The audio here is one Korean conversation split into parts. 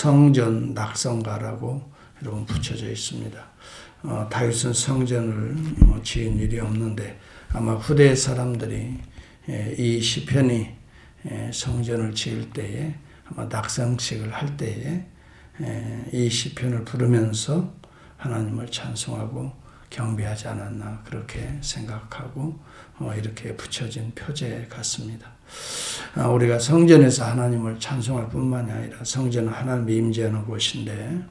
성전 낙성가라고 여러분 붙여져 있습니다. 다윗은 성전을 지은 일이 없는데 아마 후대 사람들이 이 시편이 성전을 지을 때에 아마 낙성식을 할 때에 이 시편을 부르면서 하나님을 찬송하고 경배하지 않았나 그렇게 생각하고 이렇게 붙여진 표제 같습니다. 우리가 성전에서 하나님을 찬송할 뿐만이 아니라 성전은 하나님이 임재하는 곳인데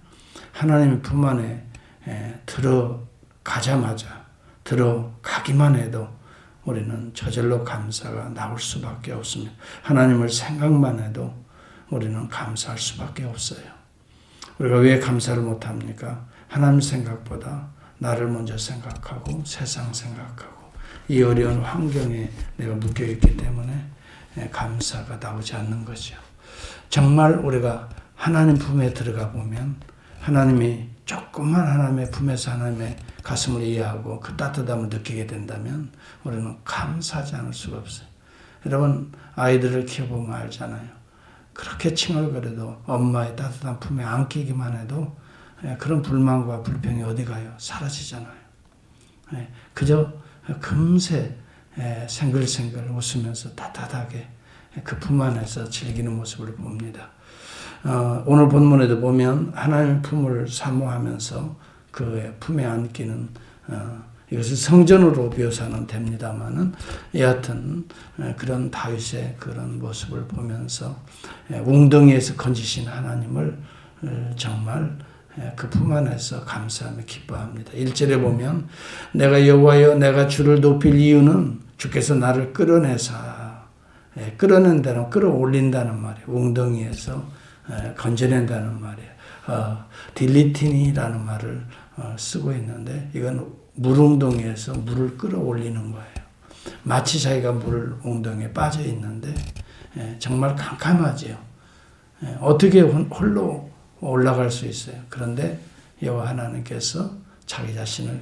하나님 품 안에 들어가기만 해도 우리는 저절로 감사가 나올 수밖에 없습니다. 하나님을 생각만 해도 우리는 감사할 수밖에 없어요. 우리가 왜 감사를 못합니까? 하나님 생각보다 나를 먼저 생각하고 세상 생각하고 이 어려운 환경에 내가 묶여있기 때문에 감사가 나오지 않는 거죠. 정말 우리가 하나님 품에 들어가 보면 하나님이 조금만 하나님의 품에서 하나님의 가슴을 이해하고 그 따뜻함을 느끼게 된다면 우리는 감사하지 않을 수가 없어요. 여러분 아이들을 키워보면 알잖아요. 그렇게 칭얼거려도 엄마의 따뜻한 품에 안기기만 해도 그런 불만과 불평이 어디 가요? 사라지잖아요. 그저 금세 생글생글 웃으면서 따뜻하게 그 품 안에서 즐기는 모습을 봅니다. 오늘 본문에도 보면 하나님의 품을 사모하면서 그 품에 안기는 이것을 성전으로 묘사는 됩니다만은 여하튼 그런 다윗의 그런 모습을 보면서 웅덩이에서 건지신 하나님을 정말 그 품 안에서 감사하며 기뻐합니다. 1절에 보면 내가 여호와여 내가 주를 높일 이유는 주께서 나를 끌어내사 끌어낸다는 끌어올린다는 말이에요. 웅덩이에서 건져낸다는 말이에요. 딜리티니라는 말을 쓰고 있는데 이건 물웅덩이에서 물을 끌어올리는 거예요. 마치 자기가 물 웅덩이에 빠져 있는데 정말 캄캄하지요. 어떻게 홀로 올라갈 수 있어요. 그런데 여호와 하나님께서 자기 자신을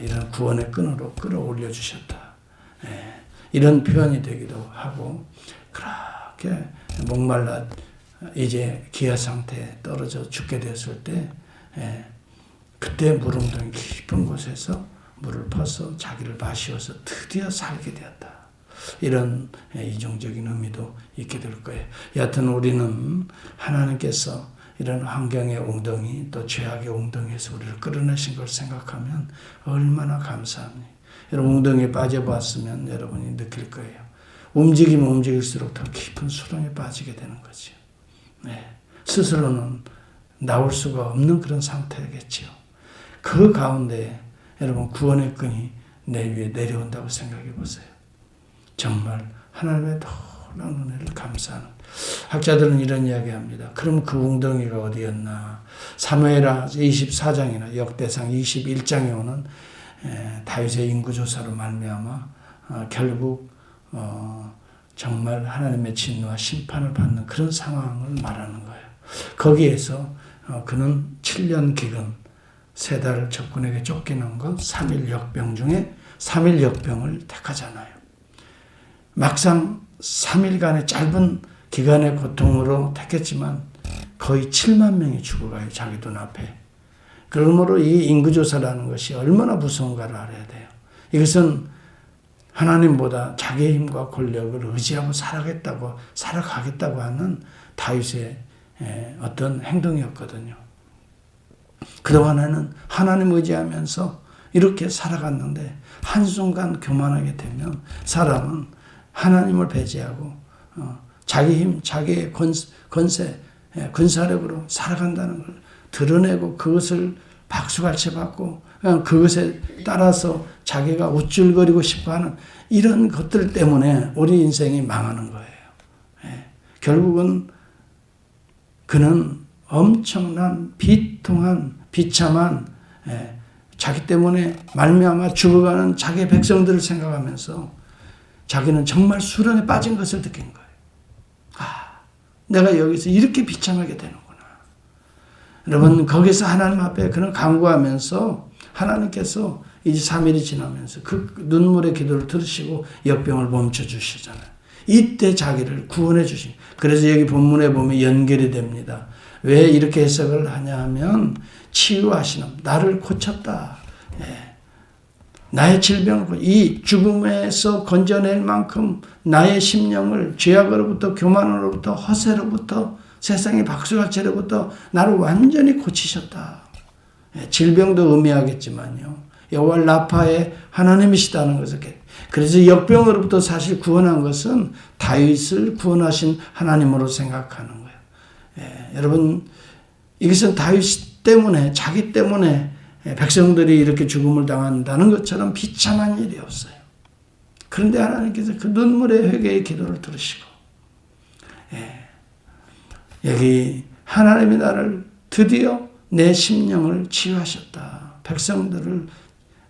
이런 구원의 끈으로 끌어올려 주셨다. 이런 표현이 되기도 하고 그렇게 목말라 이제 기아 상태에 떨어져 죽게 됐을 때 그때 물웅덩이 깊은 곳에서 물을 퍼서 자기를 마시어서 드디어 살게 되었다. 이런 이중적인 의미도 있게 될 거예요. 여하튼 우리는 하나님께서 이런 환경의 웅덩이 또 죄악의 웅덩이에서 우리를 끌어내신 걸 생각하면 얼마나 감사합니까? 여러분 웅덩이에 빠져봤으면 여러분이 느낄 거예요. 움직이면 움직일수록 더 깊은 수렁에 빠지게 되는 거죠. 스스로는 나올 수가 없는 그런 상태겠지요. 그 가운데 여러분 구원의 끈이 내 위에 내려온다고 생각해 보세요. 정말 하나님의 놀라운 은혜를 감사하는 학자들은 이런 이야기합니다. 그럼 그 웅덩이가 어디였나? 사무엘하 24장이나 역대상 21장에 오는 다윗의 인구조사로 말미암아 결국 정말 하나님의 진노와 심판을 받는 그런 상황을 말하는 거예요. 거기에서 그는 7년 기근 3달 적군에게 쫓기는 것 3일 역병 중에 3일 역병을 택하잖아요. 막상 3일간의 짧은 기간의 고통으로 택했지만 거의 7만 명이 죽어가요. 자기 눈앞에. 그러므로 이 인구조사라는 것이 얼마나 무서운가를 알아야 돼요. 이것은 하나님보다 자기의 힘과 권력을 의지하고 살아가겠다고 하는 다윗의 어떤 행동이었거든요. 그동안에는 하나님 의지하면서 이렇게 살아갔는데 한순간 교만하게 되면 사람은 하나님을 배제하고 자기 힘, 자기의 권세, 군사력으로 살아간다는 걸 드러내고 그것을 박수갈채 받고 그것에 따라서 자기가 우쭐거리고 싶어하는 이런 것들 때문에 우리 인생이 망하는 거예요. 결국은 그는 엄청난 비통한 비참한 자기 때문에 말미암아 죽어가는 자기의 백성들을 생각하면서 자기는 정말 수렁에 빠진 것을 느낀 거예요. 내가 여기서 이렇게 비참하게 되는구나. 여러분 거기서 하나님 앞에 그는 간구하면서 하나님께서 이제 3일이 지나면서 그 눈물의 기도를 들으시고 역병을 멈춰주시잖아요. 이때 자기를 구원해 주신. 그래서 여기 본문에 보면 연결이 됩니다. 왜 이렇게 해석을 하냐 하면 치유하시는, 나를 고쳤다. 나의 질병을, 이 죽음에서 건져낼 만큼 나의 심령을 죄악으로부터, 교만으로부터, 허세로부터, 세상의 박수갈채로부터 나를 완전히 고치셨다. 질병도 의미하겠지만요. 여호와 라파의 하나님이시다는 것을. 그래서 역병으로부터 사실 구원한 것은 다윗을 구원하신 하나님으로 생각하는 거예요. 여러분, 이것은 다윗 때문에, 자기 때문에 백성들이 이렇게 죽음을 당한다는 것처럼 비참한 일이 없어요. 그런데 하나님께서 그 눈물의 회개의 기도를 들으시고, 여기 하나님이 나를 드디어 내 심령을 치유하셨다. 백성들을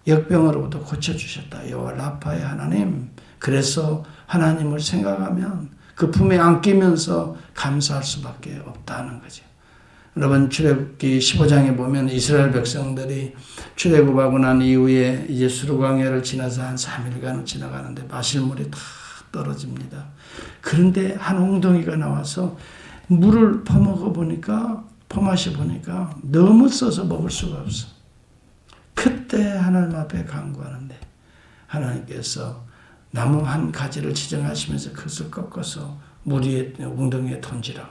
역병으로부터 고쳐주셨다. 여호와 라파의 하나님. 그래서 하나님을 생각하면 그 품에 안기면서 감사할 수밖에 없다는 거죠. 여러분, 출애굽기 15장에 보면 이스라엘 백성들이 출애굽하고 난 이후에 이제 수르광야를 지나서 한 3일간 지나가는데 마실 물이 다 떨어집니다. 그런데 한 웅덩이가 나와서 물을 퍼마셔 보니까 너무 써서 먹을 수가 없어. 그때 하나님 앞에 간구하는데 하나님께서 나무 한 가지를 지정하시면서 그것을 꺾어서 물 위에, 웅덩이에 던지라고.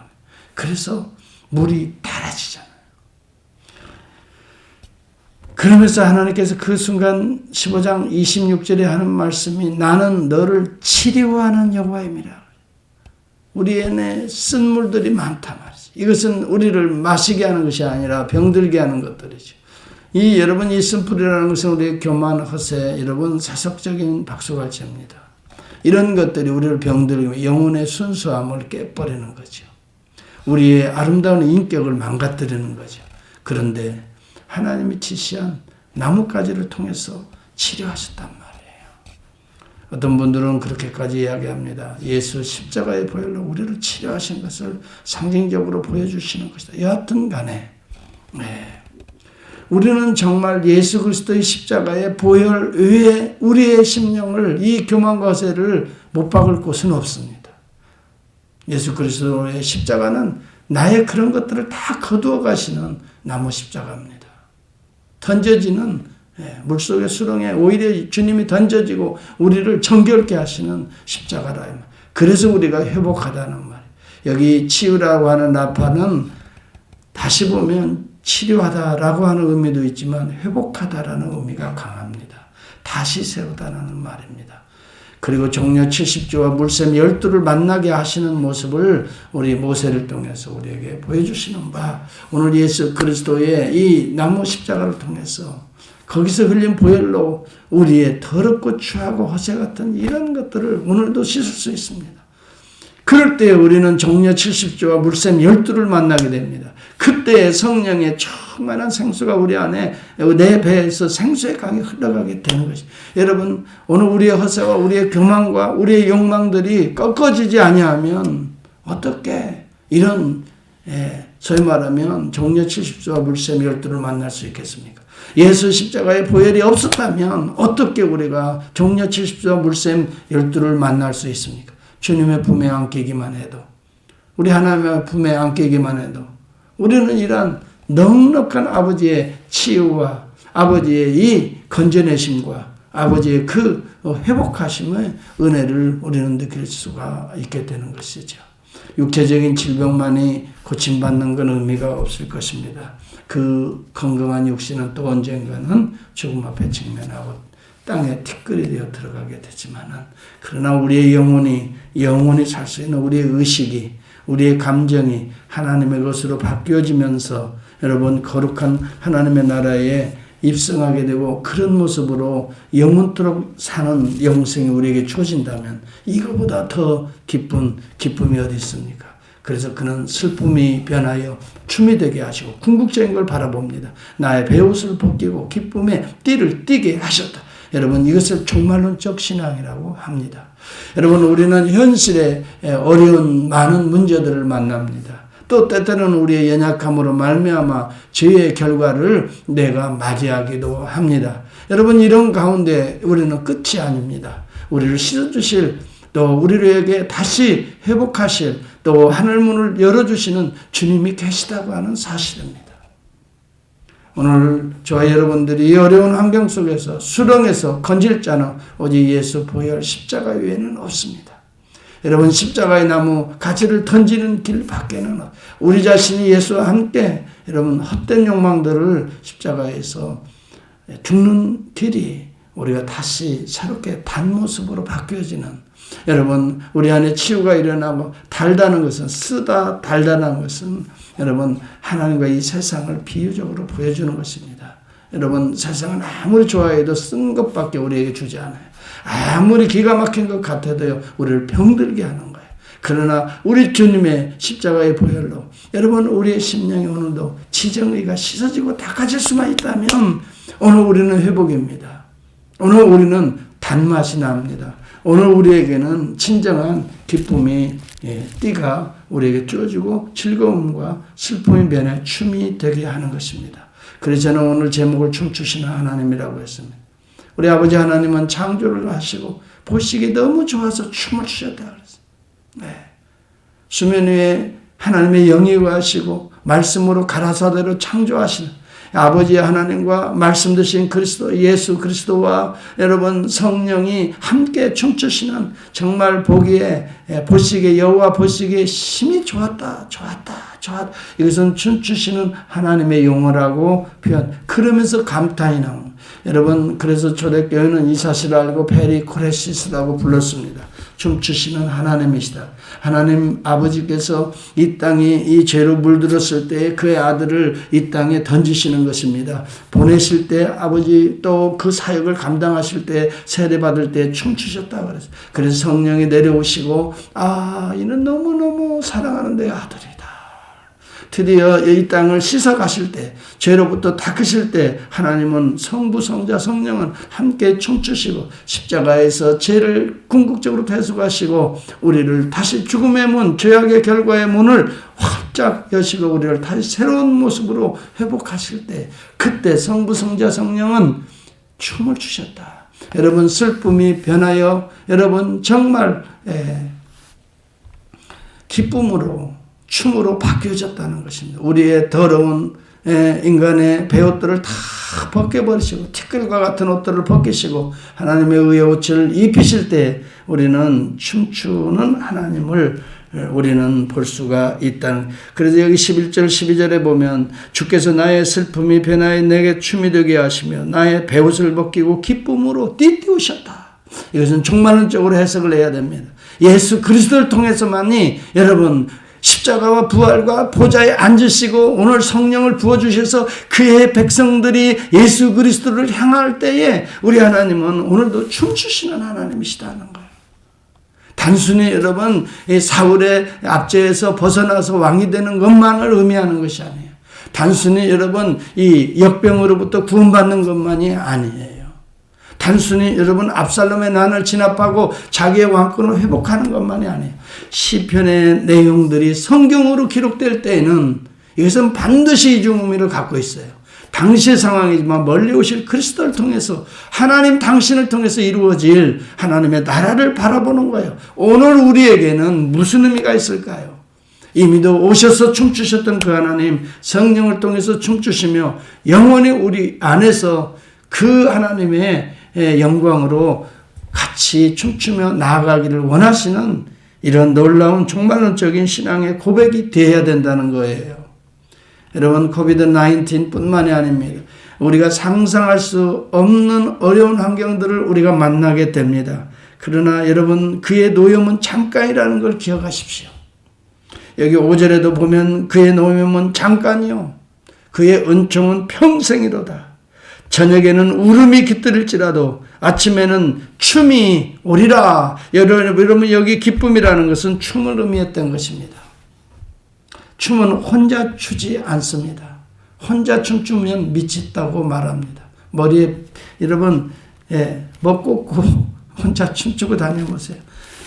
그래서 물이 달아지잖아요. 그러면서 하나님께서 그 순간 15장 26절에 하는 말씀이 나는 너를 치료하는 여호와임이라. 우리의 쓴 물들이 많단 말이죠. 이것은 우리를 마시게 하는 것이 아니라 병들게 하는 것들이죠. 여러분, 이 쓴풀이라는 것은 우리의 교만, 허세, 여러분, 세속적인 박수갈채입니다. 이런 것들이 우리를 병들고 영혼의 순수함을 깨버리는 거죠. 우리의 아름다운 인격을 망가뜨리는 거죠. 그런데 하나님이 지시한 나뭇가지를 통해서 치료하셨단 말이에요. 어떤 분들은 그렇게까지 이야기합니다. 예수 십자가의 보혈로 우리를 치료하신 것을 상징적으로 보여주시는 것이다. 여하튼 간에 우리는 정말 예수 그리스도의 십자가의 보혈 외에 우리의 심령을, 이 교만과 허세를 못 박을 곳은 없습니다. 예수 그리스도의 십자가는 나의 그런 것들을 다 거두어 가시는 나무 십자가입니다. 던져지는 물속의 수렁에 오히려 주님이 던져지고 우리를 정결케 하시는 십자가라. 그래서 우리가 회복하다는 말이에요. 여기 치유라고 하는 라파는 다시 보면 치료하다라고 하는 의미도 있지만 회복하다라는 의미가 강합니다. 다시 세우다라는 말입니다. 그리고 종려 70조와 물샘 12를 만나게 하시는 모습을 우리 모세를 통해서 우리에게 보여주시는 바, 오늘 예수 그리스도의 이 나무 십자가를 통해서 거기서 흘린 보혈로 우리의 더럽고 추하고 허세 같은 이런 것들을 오늘도 씻을 수 있습니다. 그럴 때 우리는 종려 70조와 물샘 12를 만나게 됩니다. 그때 성령의 충만한 생수가 우리 안에, 내 배에서 생수의 강이 흘러가게 되는 것이. 여러분, 오늘 우리의 허세와 우리의 교만과 우리의 욕망들이 꺾어지지 아니하면 어떻게 이런 소위 말하면 종려 70조와 물샘 12를 만날 수 있겠습니까? 예수 십자가의 보혈이 없었다면 어떻게 우리가 종려 70조와 물샘 12를 만날 수 있습니까? 주님의 품에 안기기만 해도, 우리 하나님의 품에 안기기만 해도 우리는 이러한 넉넉한 아버지의 치유와 아버지의 이 건져내심과 아버지의 그 회복하심의 은혜를 우리는 느낄 수가 있게 되는 것이죠. 육체적인 질병만이 고침받는 건 의미가 없을 것입니다. 그 건강한 육신은 또 언젠가는 죽음 앞에 직면하고 땅에 티끌이 되어 들어가게 되지만은, 그러나 우리의 영혼이 살 수 있는 우리의 의식이, 우리의 감정이 하나님의 것으로 바뀌어지면서 여러분 거룩한 하나님의 나라에 입성하게 되고 그런 모습으로 영원토록 사는 영생이 우리에게 주어진다면 이거보다 더 기쁨이 어디 있습니까? 그래서 그는 슬픔이 변하여 춤이 되게 하시고 궁극적인 걸 바라봅니다. 나의 베옷을 벗기고 기쁨의 띠를 띠게 하셨다. 여러분, 이것을 종말론적 신앙이라고 합니다. 여러분, 우리는 현실에 어려운 많은 문제들을 만납니다. 또 때때로는 우리의 연약함으로 말미암아 죄의 결과를 내가 맞이하기도 합니다. 여러분, 이런 가운데 우리는 끝이 아닙니다. 우리를 씻어주실, 또 우리에게 다시 회복하실, 또 하늘문을 열어주시는 주님이 계시다고 하는 사실입니다. 오늘 저와 여러분들이 이 어려운 환경 속에서 수렁에서 건질 자는 오직 예수 보혈 십자가 외에는 없습니다. 여러분 십자가의 나무 가지를 던지는 길 밖에는 우리 자신이 예수와 함께 여러분 헛된 욕망들을 십자가에서 죽는 길이 우리가 다시 새롭게 단모습으로 바뀌어지는 여러분 우리 안에 치유가 일어나고 달다는 것은 쓰다 달다는 것은 여러분 하나님과 이 세상을 비유적으로 보여주는 것입니다. 여러분 세상은 아무리 좋아해도 쓴 것밖에 우리에게 주지 않아요. 아무리 기가 막힌 것 같아도요 우리를 병들게 하는 거예요. 그러나 우리 주님의 십자가의 보혈로 여러분 우리의 심령이 오늘도 지정의가 씻어지고 닦아질 수만 있다면 오늘 우리는 회복입니다. 오늘 우리는 단맛이 납니다. 오늘 우리에게는 진정한 기쁨이 띠가 우리에게 쪄지고 즐거움과 슬픔이 변해 춤이 되게 하는 것입니다. 그래서 저는 오늘 제목을 춤추시는 하나님이라고 했습니다. 우리 아버지 하나님은 창조를 하시고 보시기 너무 좋아서 춤을 추셨다 그랬어요. 네. 수면 위에 하나님의 영이 하시고 말씀으로 가라사대로 창조하시는 아버지 하나님과 말씀 드신 그리스도 예수 그리스도와 여러분 성령이 함께 춤추시는 정말 보시기에 여호와 보시기에 심히 좋았다. 이것은 춤추시는 하나님의 용어라고 표현. 그러면서 감탄이 나옵니다. 여러분 그래서 초대교회는 이 사실을 알고 페리코레시스라고 불렀습니다. 춤추시는 하나님이시다. 하나님 아버지께서 이 땅이 이 죄로 물들었을 때 그의 아들을 이 땅에 던지시는 것입니다. 보내실 때 아버지 또 그 사역을 감당하실 때 세례받을 때 춤추셨다 그랬어요. 그래서 성령이 내려오시고 이는 너무너무 사랑하는 내 아들이다. 드디어 이 땅을 씻어가실 때 죄로부터 닦으실 때 하나님은 성부 성자 성령은 함께 춤추시고 십자가에서 죄를 궁극적으로 대속하시고 우리를 다시 죽음의 문 죄악의 결과의 문을 활짝 여시고 우리를 다시 새로운 모습으로 회복하실 때 그때 성부 성자 성령은 춤을 추셨다. 여러분 슬픔이 변하여 여러분 정말 기쁨으로 춤으로 바뀌어졌다는 것입니다. 우리의 더러운 인간의 베옷들을 다 벗겨버리시고 티끌과 같은 옷들을 벗기시고 하나님의 의의 옷을 입히실 때 우리는 춤추는 하나님을 우리는 볼 수가 있다는. 그래서 여기 11절 12절에 보면 주께서 나의 슬픔이 변하여 내게 춤이 되게 하시며 나의 베옷을 벗기고 기쁨으로 띠띠우셨다. 이것은 종말론적으로 해석을 해야 됩니다. 예수 그리스도를 통해서만이 여러분 십자가와 부활과 보좌에 앉으시고 오늘 성령을 부어주셔서 그의 백성들이 예수 그리스도를 향할 때에 우리 하나님은 오늘도 춤추시는 하나님이시다는 거예요. 단순히 여러분 사울의 압제에서 벗어나서 왕이 되는 것만을 의미하는 것이 아니에요. 단순히 여러분 이 역병으로부터 구원받는 것만이 아니에요. 단순히 여러분 압살롬의 난을 진압하고 자기의 왕권을 회복하는 것만이 아니에요. 시편의 내용들이 성경으로 기록될 때에는 이것은 반드시 이중 의미를 갖고 있어요. 당시의 상황이지만 멀리 오실 그리스도를 통해서 하나님 당신을 통해서 이루어질 하나님의 나라를 바라보는 거예요. 오늘 우리에게는 무슨 의미가 있을까요? 이미도 오셔서 춤추셨던 그 하나님 성령을 통해서 춤추시며 영원히 우리 안에서 그 하나님의 영광으로 같이 춤추며 나아가기를 원하시는 이런 놀라운 종말론적인 신앙의 고백이 되어야 된다는 거예요. 여러분 코비드-19 뿐만이 아닙니다. 우리가 상상할 수 없는 어려운 환경들을 우리가 만나게 됩니다. 그러나 여러분 그의 노염은 잠깐이라는 걸 기억하십시오. 여기 5절에도 보면 그의 노염은 잠깐이요 그의 은총은 평생이로다. 저녁에는 울음이 깃들일지라도 아침에는 춤이 오리라. 여러분 여기 기쁨이라는 것은 춤을 의미했던 것입니다. 춤은 혼자 추지 않습니다. 혼자 춤추면 미쳤다고 말합니다. 머리에 여러분 뭐 꽂고 혼자 춤추고 다녀보세요.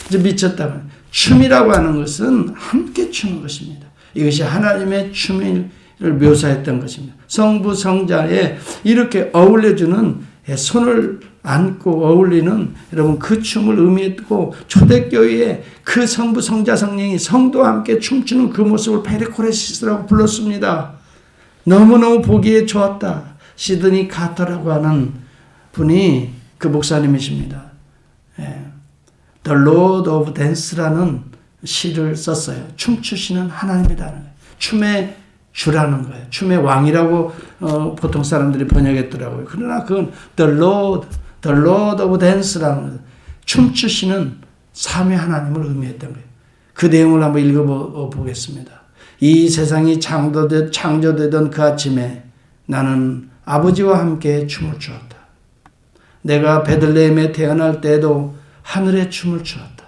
이제 미쳤다고. 춤이라고 하는 것은 함께 추는 것입니다. 이것이 하나님의 춤을 묘사했던 것입니다. 성부 성자에 이렇게 어울려주는 손을 안고 어울리는 여러분 그 춤을 의미했고 초대교회에 그 성부 성자 성령이 성도와 함께 춤추는 그 모습을 페리코레시스라고 불렀습니다. 너무너무 보기에 좋았다. 시드니 카터라고 하는 분이 그 목사님이십니다. The Lord of Dance라는 시를 썼어요. 춤추시는 하나님이라는 거예요. 춤의 주라는 거예요. 춤의 왕이라고 보통 사람들이 번역했더라고요. 그러나 그건 The Lord of Dance라는 거예요. 춤추시는 삼위 하나님을 의미했던 거예요. 그 내용을 한번 읽어보겠습니다. 이 세상이 창조되던 그 아침에 나는 아버지와 함께 춤을 추었다. 내가 베들레헴에 태어날 때에도 하늘에 춤을 추었다.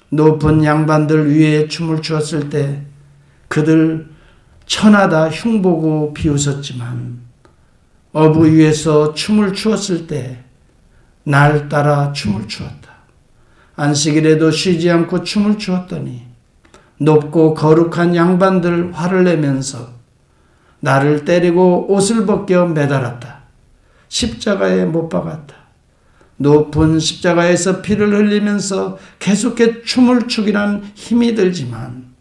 높은 양반들 위에 춤을 추었을 때 그들 천하다 흉보고 비웃었지만 어부 위에서 춤을 추었을 때 날 따라 춤을 추었다. 안식일에도 쉬지 않고 춤을 추었더니 높고 거룩한 양반들 화를 내면서 나를 때리고 옷을 벗겨 매달았다. 십자가에 못 박았다. 높은 십자가에서 피를 흘리면서 계속해 춤을 추기란 힘이 들지만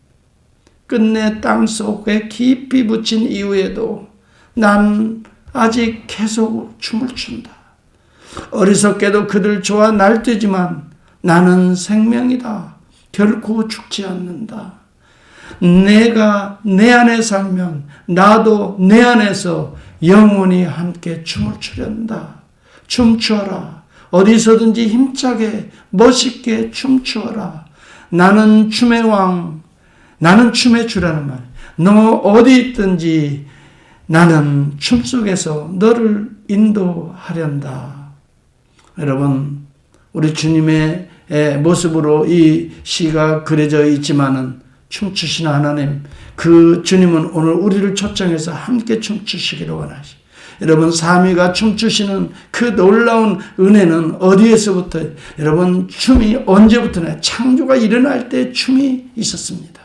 끝내 땅속에 깊이 묻힌 이후에도 난 아직 계속 춤을 춘다. 어리석게도 그들 좋아 날뛰지만 나는 생명이다. 결코 죽지 않는다. 내가 내 안에 살면 나도 내 안에서 영원히 함께 춤을 추련다. 춤추어라. 어디서든지 힘차게 멋있게 춤추어라. 나는 춤의 왕, 나는 춤의 주라는 말. 너 어디 있든지 나는 춤 속에서 너를 인도하련다. 여러분, 우리 주님의 모습으로 이 시가 그려져 있지만은 춤추시는 하나님, 그 주님은 오늘 우리를 초청해서 함께 춤추시기를 원하시. 여러분, 삼위가 춤추시는 그 놀라운 은혜는 어디에서부터, 여러분, 춤이 언제부터나 창조가 일어날 때 춤이 있었습니다.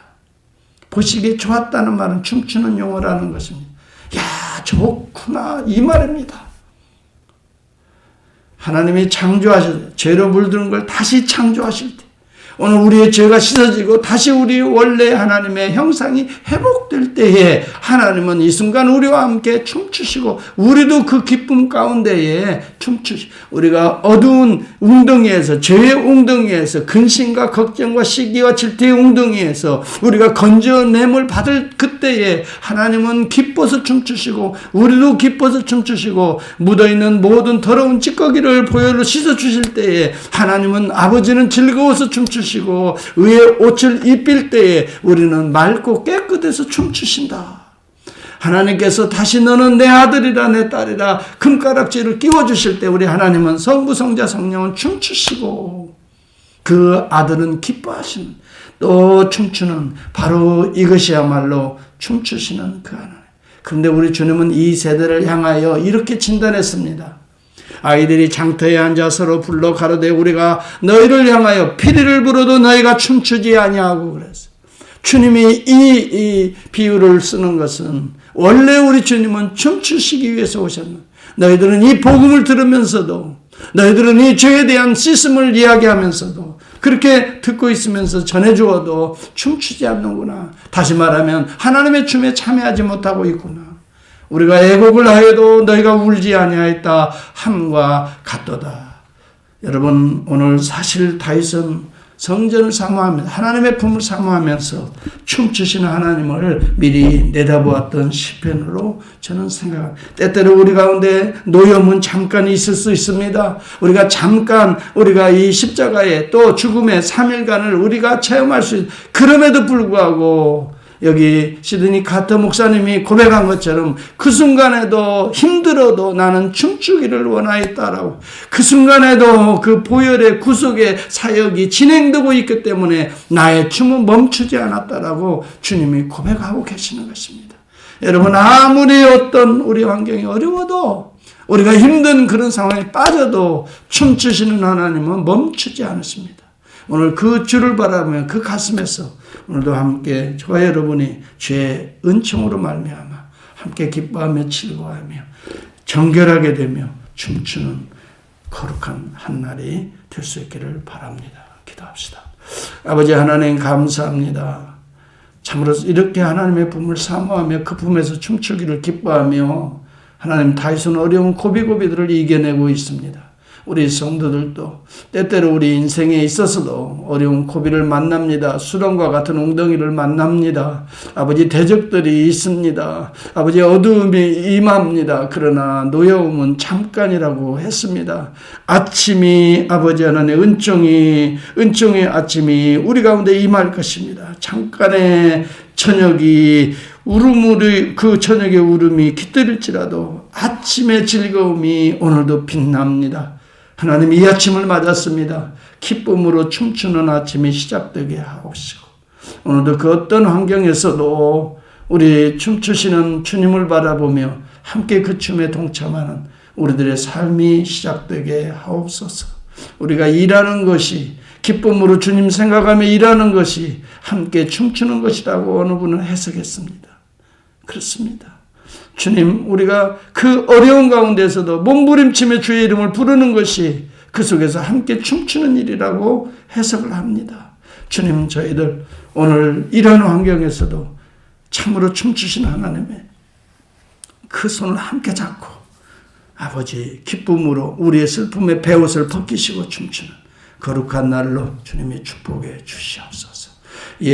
보시기에 좋았다는 말은 춤추는 용어라는 것입니다. 야, 좋구나, 이 말입니다. 하나님이 창조하실 때, 죄로 물드는 걸 다시 창조하실 때, 오늘 우리의 죄가 씻어지고 다시 우리 원래 하나님의 형상이 회복될 때에 하나님은 이 순간 우리와 함께 춤추시고 우리도 그 기쁨 가운데에 춤추시고 우리가 어두운 웅덩이에서 죄의 웅덩이에서 근심과 걱정과 시기와 질투의 웅덩이에서 우리가 건져냄을 받을 그때에 하나님은 기뻐서 춤추시고 우리도 기뻐서 춤추시고 묻어있는 모든 더러운 찌꺼기를 보혈로 씻어주실 때에 하나님은 아버지는 즐거워서 춤추시고 의의 옷을 입힐 때에 우리는 맑고 깨끗해서 춤추신다. 하나님께서 다시 너는 내 아들이라 내 딸이라 금가락지를 끼워주실 때 우리 하나님은 성부 성자 성령은 춤추시고 그 아들은 기뻐하시는 또 춤추는 바로 이것이야말로 춤추시는 그 하나님. 그런데 우리 주님은 이 세대를 향하여 이렇게 진단했습니다. 아이들이 장터에 앉아 서로 불러 가로되 우리가 너희를 향하여 피리를 불어도 너희가 춤추지 아니하고 그랬어요. 주님이 이 비유를 쓰는 것은 원래 우리 주님은 춤추시기 위해서 오셨는. 너희들은 이 복음을 들으면서도 너희들은 이 죄에 대한 씻음을 이야기하면서도 그렇게 듣고 있으면서 전해주어도 춤추지 않는구나. 다시 말하면 하나님의 춤에 참여하지 못하고 있구나. 우리가 애곡을 하여도 너희가 울지 아니하였다 함과 같도다. 여러분, 오늘 사실 다윗은 성전을 사모하면서 하나님의 품을 사모하면서 춤추시는 하나님을 미리 내다보았던 시편으로 저는 생각합니다. 때때로 우리 가운데 노염은 잠깐 있을 수 있습니다. 우리가 잠깐 우리가 이 십자가의 또 죽음의 3일간을 우리가 체험할 수 있습니다. 그럼에도 불구하고 여기 시드니 카터 목사님이 고백한 것처럼 그 순간에도 힘들어도 나는 춤추기를 원하였다라고, 그 순간에도 그 보혈의 구속의 사역이 진행되고 있기 때문에 나의 춤은 멈추지 않았다라고 주님이 고백하고 계시는 것입니다. 여러분, 아무리 어떤 우리 환경이 어려워도 우리가 힘든 그런 상황에 빠져도 춤추시는 하나님은 멈추지 않으십니다. 오늘 그 주를 바라보며 그 가슴에서 오늘도 함께 저와 여러분이 죄의 은총으로 말미암아 함께 기뻐하며 즐거워하며 정결하게 되며 춤추는 거룩한 한 날이 될 수 있기를 바랍니다. 기도합시다. 아버지 하나님 감사합니다. 참으로 이렇게 하나님의 품을 사모하며 그 품에서 춤추기를 기뻐하며 하나님 다윗은 어려운 고비고비들을 이겨내고 있습니다. 우리 성도들도 때때로 우리 인생에 있어서도 어려운 고비를 만납니다. 수렁과 같은 웅덩이를 만납니다. 아버지 대적들이 있습니다. 아버지 어두움이 임합니다. 그러나 노여움은 잠깐이라고 했습니다. 아침이 아버지 하나님의 은총의 아침이 우리 가운데 임할 것입니다. 잠깐의 저녁이 그 저녁의 울음이 깃들일지라도 아침의 즐거움이 오늘도 빛납니다. 하나님 이 아침을 맞았습니다. 기쁨으로 춤추는 아침이 시작되게 하옵시고 오늘도 그 어떤 환경에서도 우리 춤추시는 주님을 바라보며 함께 그 춤에 동참하는 우리들의 삶이 시작되게 하옵소서. 우리가 일하는 것이 기쁨으로 주님 생각하며 일하는 것이 함께 춤추는 것이라고 어느 분은 해석했습니다. 그렇습니다. 주님, 우리가 그 어려운 가운데서도 몸부림치며 주의 이름을 부르는 것이 그 속에서 함께 춤추는 일이라고 해석을 합니다. 주님, 저희들 오늘 이런 환경에서도 참으로 춤추신 하나님의 그 손을 함께 잡고 아버지 기쁨으로 우리의 슬픔의 베옷을 벗기시고 춤추는 거룩한 날로 주님의 축복해 주시옵소서.